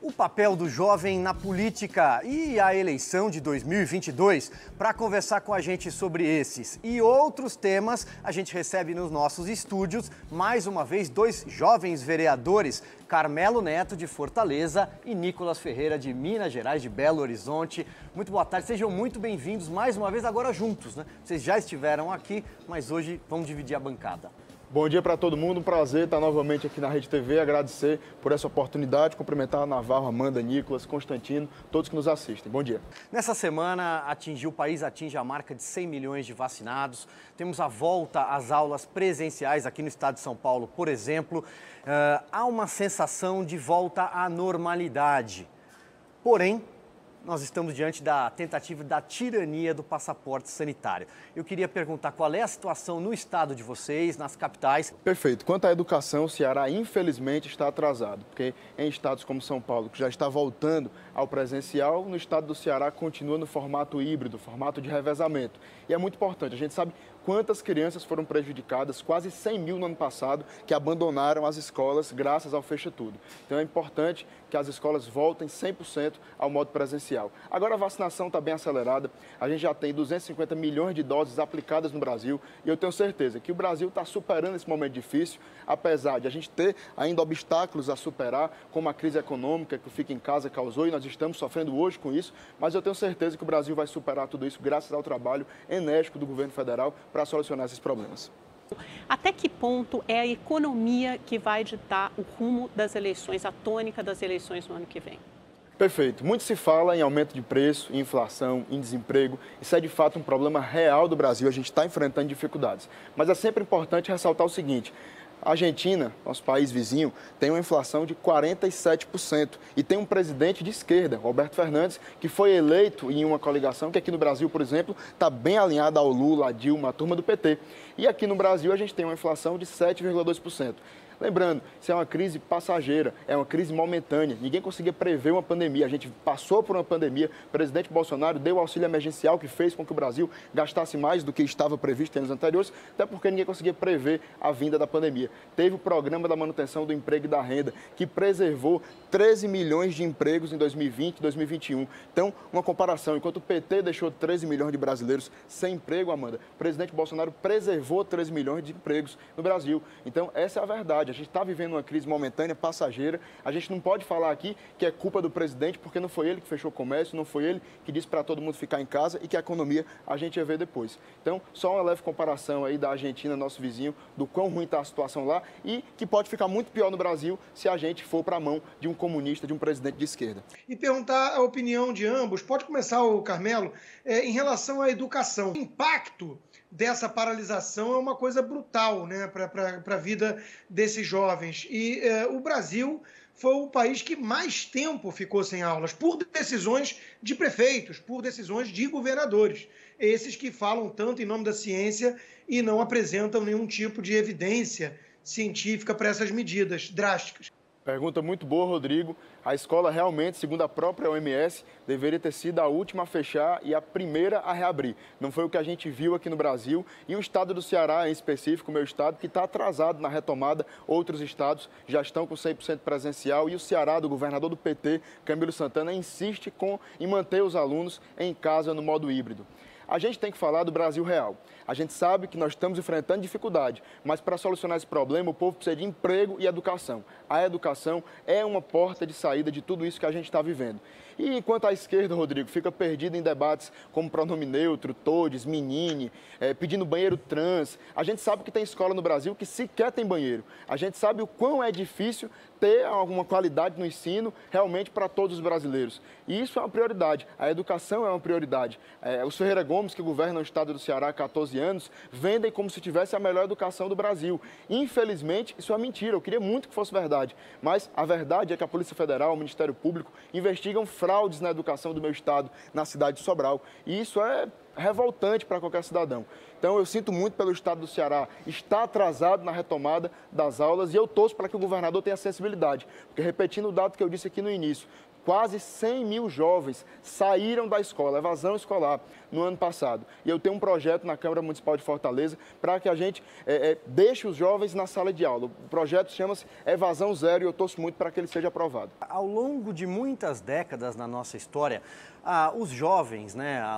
O papel do jovem na política e a eleição de 2022. Para conversar com a gente sobre esses e outros temas, a gente recebe nos nossos estúdios, mais uma vez, dois jovens vereadores, Carmelo Neto, de Fortaleza, e Nicolas Ferreira, de Minas Gerais, de Belo Horizonte. Muito boa tarde, sejam muito bem-vindos mais uma vez, agora juntos, né? Vocês já estiveram aqui, mas hoje vão dividir a bancada. Bom dia para todo mundo, um prazer estar novamente aqui na Rede TV, agradecer por essa oportunidade, cumprimentar a Navarro, Amanda, Nicolas, Constantino, todos que nos assistem. Bom dia. Nessa semana, o país atinge a marca de 100 milhões de vacinados, temos a volta às aulas presenciais aqui no estado de São Paulo, por exemplo. Há uma sensação de volta à normalidade, porém, nós estamos diante da tentativa da tirania do passaporte sanitário. Eu queria perguntar qual é a situação no estado de vocês, nas capitais. Perfeito. Quanto à educação, o Ceará, infelizmente, está atrasado, porque em estados como São Paulo, que já está voltando ao presencial, no estado do Ceará continua no formato híbrido, formato de revezamento. E é muito importante, a gente sabe quantas crianças foram prejudicadas, quase 100 mil no ano passado, que abandonaram as escolas graças ao fecha tudo. Então é importante que as escolas voltem 100% ao modo presencial. Agora a vacinação está bem acelerada, a gente já tem 250 milhões de doses aplicadas no Brasil e eu tenho certeza que o Brasil está superando esse momento difícil, apesar de a gente ter ainda obstáculos a superar, como a crise econômica que o Fica em Casa causou e nós estamos sofrendo hoje com isso, mas eu tenho certeza que o Brasil vai superar tudo isso graças ao trabalho enérgico do governo federal para solucionar esses problemas. Até que ponto é a economia que vai ditar o rumo das eleições, a tônica das eleições no ano que vem? Perfeito. Muito se fala em aumento de preço, em inflação, em desemprego. Isso é de fato um problema real do Brasil, a gente está enfrentando dificuldades. Mas é sempre importante ressaltar o seguinte: a Argentina, nosso país vizinho, tem uma inflação de 47% e tem um presidente de esquerda, Roberto Fernandes, que foi eleito em uma coligação que aqui no Brasil, por exemplo, está bem alinhada ao Lula, à Dilma, à turma do PT. E aqui no Brasil a gente tem uma inflação de 7,2%. Lembrando, isso é uma crise passageira, é uma crise momentânea. Ninguém conseguia prever uma pandemia. A gente passou por uma pandemia. O presidente Bolsonaro deu auxílio emergencial que fez com que o Brasil gastasse mais do que estava previsto em anos anteriores, até porque ninguém conseguia prever a vinda da pandemia. Teve o programa da manutenção do emprego e da renda, que preservou 13 milhões de empregos em 2020 e 2021. Então, uma comparação, enquanto o PT deixou 13 milhões de brasileiros sem emprego, Amanda, o presidente Bolsonaro preservou 13 milhões de empregos no Brasil. Então, essa é a verdade. A gente está vivendo uma crise momentânea, passageira. A gente não pode falar aqui que é culpa do presidente, porque não foi ele que fechou o comércio, não foi ele que disse para todo mundo ficar em casa e que a economia a gente ia ver depois. Então, só uma leve comparação aí da Argentina, nosso vizinho, do quão ruim está a situação lá e que pode ficar muito pior no Brasil se a gente for para a mão de um comunista, de um presidente de esquerda. E perguntar a opinião de ambos. Pode começar, o Carmelo, em relação à educação. O impacto dessa paralisação é uma coisa brutal, né, para a vida desses jovens. E o Brasil foi o país que mais tempo ficou sem aulas, por decisões de prefeitos, por decisões de governadores. Esses que falam tanto em nome da ciência e não apresentam nenhum tipo de evidência científica para essas medidas drásticas. Pergunta muito boa, Rodrigo. A escola realmente, segundo a própria OMS, deveria ter sido a última a fechar e a primeira a reabrir. Não foi o que a gente viu aqui no Brasil. E o estado do Ceará, em específico, o meu estado, que está atrasado na retomada. Outros estados já estão com 100% presencial. E o Ceará, do governador do PT, Camilo Santana, insiste em manter os alunos em casa no modo híbrido. A gente tem que falar do Brasil real. A gente sabe que nós estamos enfrentando dificuldade, mas para solucionar esse problema, o povo precisa de emprego e educação. A educação é uma porta de saída de tudo isso que a gente está vivendo. E enquanto a esquerda, Rodrigo, fica perdida em debates como pronome neutro, todes, menine, pedindo banheiro trans, a gente sabe que tem escola no Brasil que sequer tem banheiro. A gente sabe o quão é difícil ter alguma qualidade no ensino realmente para todos os brasileiros. E isso é uma prioridade. A educação é uma prioridade. Os Ferreira Gomes, que governam o estado do Ceará há 14 anos, vendem como se tivesse a melhor educação do Brasil. Infelizmente, isso é mentira. Eu queria muito que fosse verdade. Mas a verdade é que a Polícia Federal, o Ministério Público, investigam fraudes na educação do meu estado, na cidade de Sobral. E isso é revoltante para qualquer cidadão. Então, eu sinto muito pelo estado do Ceará, está atrasado na retomada das aulas e eu torço para que o governador tenha sensibilidade. Porque, repetindo o dado que eu disse aqui no início, quase 100 mil jovens saíram da escola, evasão escolar, no ano passado. E eu tenho um projeto na Câmara Municipal de Fortaleza para que a gente deixe os jovens na sala de aula. O projeto chama-se Evasão Zero e eu torço muito para que ele seja aprovado. Ao longo de muitas décadas na nossa história, os jovens,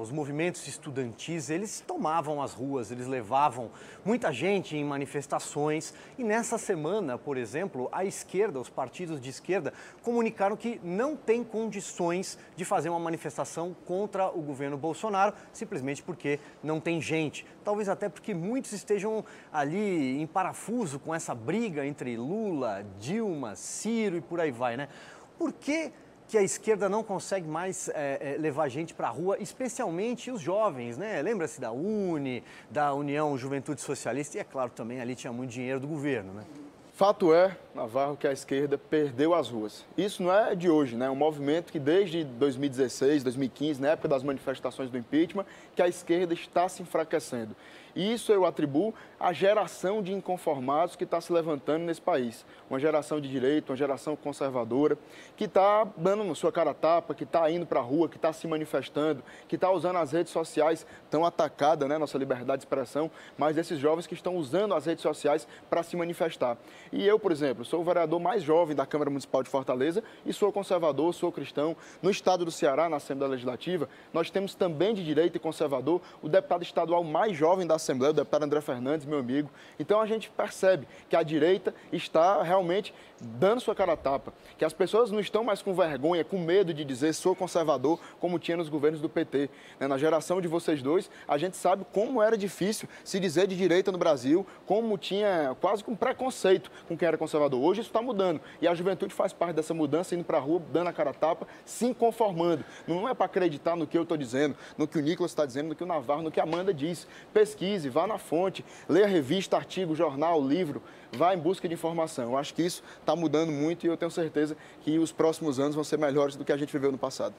os movimentos estudantis, eles tomavam as ruas, eles levavam muita gente em manifestações. E nessa semana, por exemplo, a esquerda, os partidos de esquerda, comunicaram que não tem condições de fazer uma manifestação contra o governo Bolsonaro, simplesmente porque não tem gente. Talvez até porque muitos estejam ali em parafuso com essa briga entre Lula, Dilma, Ciro e por aí vai, né? Por que a esquerda não consegue mais levar gente para a rua, especialmente os jovens, né? Lembra-se da UNE, da União Juventude Socialista e, é claro, também ali tinha muito dinheiro do governo, né? Fato é, Navarro, que a esquerda perdeu as ruas. Isso não é de hoje, né? É um movimento que desde 2016, 2015, na época das manifestações do impeachment, que a esquerda está se enfraquecendo. E isso eu atribuo à geração de inconformados que está se levantando nesse país. Uma geração de direita, uma geração conservadora, que está dando sua cara a tapa, que está indo para a rua, que está se manifestando, que está usando as redes sociais, tão atacada, né, nossa liberdade de expressão, mas esses jovens que estão usando as redes sociais para se manifestar. E eu, por exemplo, sou o vereador mais jovem da Câmara Municipal de Fortaleza e sou conservador, sou cristão. No estado do Ceará, na Assembleia Legislativa, nós temos também de direita e conservador o deputado estadual mais jovem da Assembleia, o deputado André Fernandes, meu amigo. Então a gente percebe que a direita está realmente dando sua cara a tapa, que as pessoas não estão mais com vergonha, com medo de dizer sou conservador, como tinha nos governos do PT. Na geração de vocês dois, a gente sabe como era difícil se dizer de direita no Brasil, como tinha quase com preconceito com quem era conservador. Hoje isso está mudando e a juventude faz parte dessa mudança, indo para a rua, dando a cara a tapa, se conformando. Não é para acreditar no que eu estou dizendo, no que o Nicolas está dizendo, no que o Navarro, no que a Amanda diz. Pesquise, vá na fonte, leia revista, artigo, jornal, livro, vá em busca de informação. Eu acho que isso está mudando muito e eu tenho certeza que os próximos anos vão ser melhores do que a gente viveu no passado.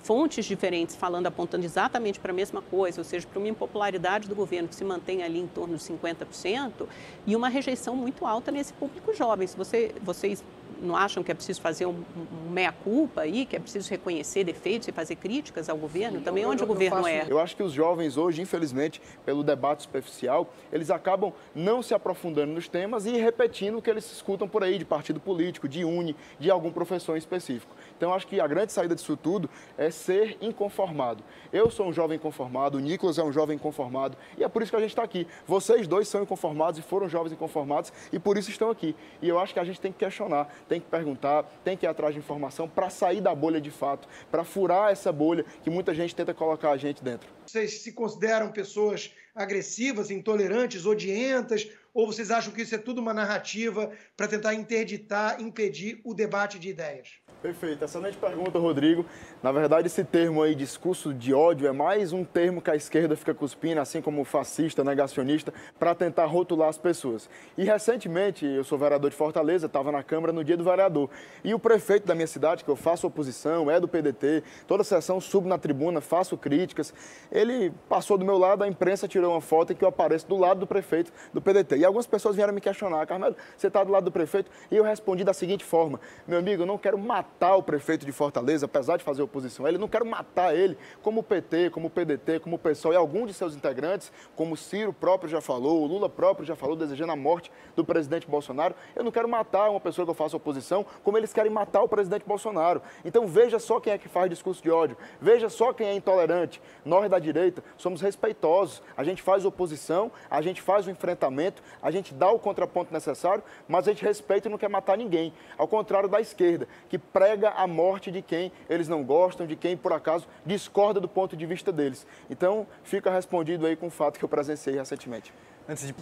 Fontes diferentes falando, apontando exatamente para a mesma coisa, ou seja, para uma impopularidade do governo que se mantém ali em torno de 50% e uma rejeição muito alta nesse público jovem. Se vocês não acham que é preciso fazer um meia-culpa aí, que é preciso reconhecer defeitos e fazer críticas ao governo? Sim, também onde o governo é? Eu acho que os jovens hoje, infelizmente, pelo debate superficial, eles acabam não se aprofundando nos temas e repetindo o que eles escutam por aí, de partido político, de UNE, de algum professor em específico. Então, acho que a grande saída disso tudo é ser inconformado. Eu sou um jovem inconformado, o Nicolas é um jovem inconformado e é por isso que a gente está aqui. Vocês dois são inconformados e foram jovens inconformados e por isso estão aqui. E eu acho que a gente tem que questionar, tem que perguntar, tem que ir atrás de informação para sair da bolha de fato, para furar essa bolha que muita gente tenta colocar a gente dentro. Vocês se consideram pessoas agressivas, intolerantes, odientas, ou vocês acham que isso é tudo uma narrativa para tentar interditar, impedir o debate de ideias? Perfeito, excelente pergunta, Rodrigo. Na verdade, esse termo aí, discurso de ódio, é mais um termo que a esquerda fica cuspindo, assim como fascista, negacionista, para tentar rotular as pessoas. E recentemente, eu sou vereador de Fortaleza, estava na Câmara no dia do vereador, e o prefeito da minha cidade, que eu faço oposição, é do PDT, toda sessão subo na tribuna, faço críticas, ele passou do meu lado, a imprensa tirou uma foto em que eu apareço do lado do prefeito do PDT. E algumas pessoas vieram me questionar, Carmelo, você está do lado do prefeito? E eu respondi da seguinte forma, meu amigo, eu não quero matar o prefeito de Fortaleza, apesar de fazer oposição a ele, não quero matar ele, como o PT, como o PDT, como o PSOL e algum de seus integrantes, como o Ciro próprio já falou, o Lula próprio já falou, desejando a morte do presidente Bolsonaro. Eu não quero matar uma pessoa que eu faço oposição, como eles querem matar o presidente Bolsonaro. Então veja só quem é que faz discurso de ódio, veja só quem é intolerante. Nós da direita somos respeitosos, a gente faz oposição, a gente faz o enfrentamento, a gente dá o contraponto necessário, mas a gente respeita e não quer matar ninguém. Ao contrário da esquerda, que prega a morte de quem eles não gostam, de quem, por acaso, discorda do ponto de vista deles. Então, fica respondido aí com o fato que eu presenciei recentemente.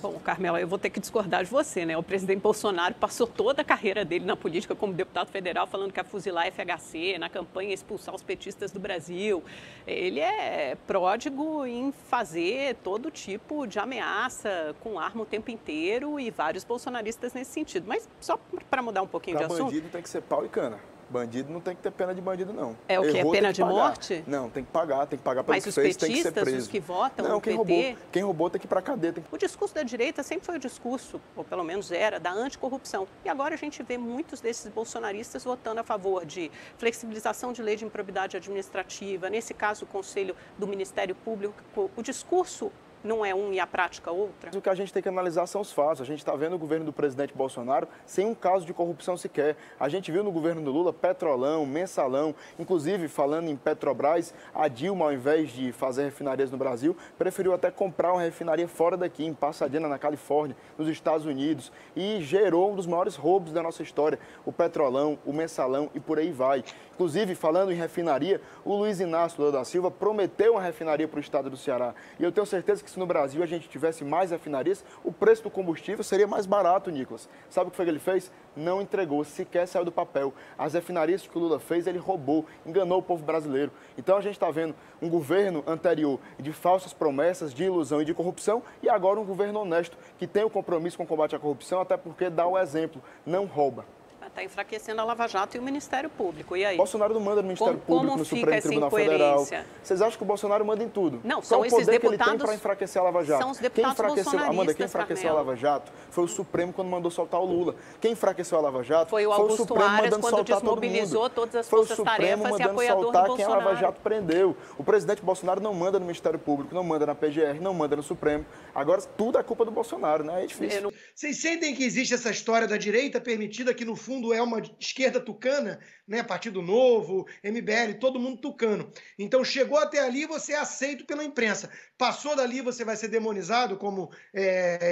Bom, Carmela, eu vou ter que discordar de você, né? O presidente Bolsonaro passou toda a carreira dele na política como deputado federal falando que ia fuzilar a FHC, na campanha expulsar os petistas do Brasil. Ele é pródigo em fazer todo tipo de ameaça com arma o tempo inteiro e vários bolsonaristas nesse sentido. Mas só para mudar um pouquinho de assunto... bandido tem que ser pau e cana. Bandido não tem que ter pena de bandido, não. É o quê? É Errou, pena tem que de pagar. morte? Não, tem que pagar pelo Mas que os fez, tem que ser petistas, preso. os que votam não, no quem PT... roubou tem que ir pra cadeia. O discurso da direita sempre foi o discurso, ou pelo menos era, da anticorrupção. E agora a gente vê muitos desses bolsonaristas votando a favor de flexibilização de lei de improbidade administrativa, nesse caso o Conselho do Ministério Público. O discurso não é um e a prática outra? O que a gente tem que analisar são os fatos. A gente está vendo o governo do presidente Bolsonaro sem um caso de corrupção sequer. A gente viu no governo do Lula Petrolão, Mensalão, inclusive falando em Petrobras, a Dilma, ao invés de fazer refinarias no Brasil, preferiu até comprar uma refinaria fora daqui, em Pasadena, na Califórnia, nos Estados Unidos, e gerou um dos maiores roubos da nossa história, o Petrolão, o Mensalão e por aí vai. Inclusive, falando em refinaria, o Luiz Inácio Lula da Silva prometeu uma refinaria para o estado do Ceará. E eu tenho certeza que se no Brasil a gente tivesse mais refinarias, o preço do combustível seria mais barato, Nicolas. Sabe o que foi que ele fez? Não entregou, sequer saiu do papel. As refinarias que o Lula fez, ele roubou, enganou o povo brasileiro. Então a gente está vendo um governo anterior de falsas promessas, de ilusão e de corrupção, e agora um governo honesto, que tem o compromisso com o combate à corrupção, até porque dá o exemplo, não rouba. Está enfraquecendo a Lava Jato e o Ministério Público. E aí? Bolsonaro não manda no Ministério Público, no Supremo Tribunal Federal. Vocês acham que o Bolsonaro manda em tudo? Não, são esses deputados. Qual o poder que ele tem para enfraquecer a Lava Jato? São os deputados bolsonaristas, Amanda, quem enfraqueceu a Lava Jato foi o Supremo quando mandou soltar o Lula. Quem enfraqueceu a Lava Jato foi o Augusto Supremo Aras mandando quando soltar desmobilizou todas as foi o forças-tarefas Supremo e mandando apoiador soltar do quem a Bolsonaro. Lava Jato prendeu. O presidente Bolsonaro não manda no Ministério Público, não manda na PGR, não manda no Supremo. Agora tudo é culpa do Bolsonaro, né? É difícil. Vocês sentem que existe essa história da direita permitida, que no fundo é uma esquerda tucana, né? Partido Novo, MBL, todo mundo tucano. Então chegou até ali, você é aceito pela imprensa. Passou dali, você vai ser demonizado como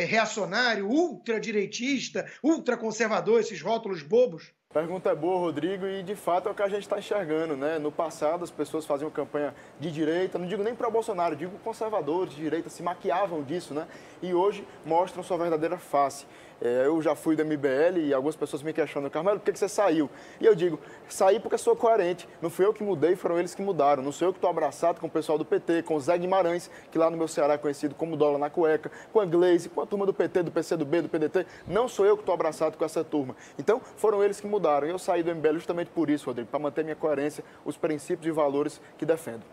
reacionário, ultradireitista, ultraconservador, esses rótulos bobos? A pergunta é boa, Rodrigo, e de fato é o que a gente está enxergando, né? No passado, as pessoas faziam campanha de direita, não digo nem para Bolsonaro, digo conservadores de direita, se maquiavam disso, né? E hoje mostram sua verdadeira face. Eu já fui do MBL e algumas pessoas me questionam, Carmelo, por que você saiu? E eu digo, saí porque sou coerente. Não fui eu que mudei, foram eles que mudaram. Não sou eu que estou abraçado com o pessoal do PT, com o Zé Guimarães, que lá no meu Ceará é conhecido como Dólar na Cueca, com a Gleisi, com a turma do PT, do PCdoB, do PDT. Não sou eu que estou abraçado com essa turma. Então, foram eles que mudaram. E eu saí do MBL justamente por isso, Rodrigo, para manter minha coerência, os princípios e valores que defendo.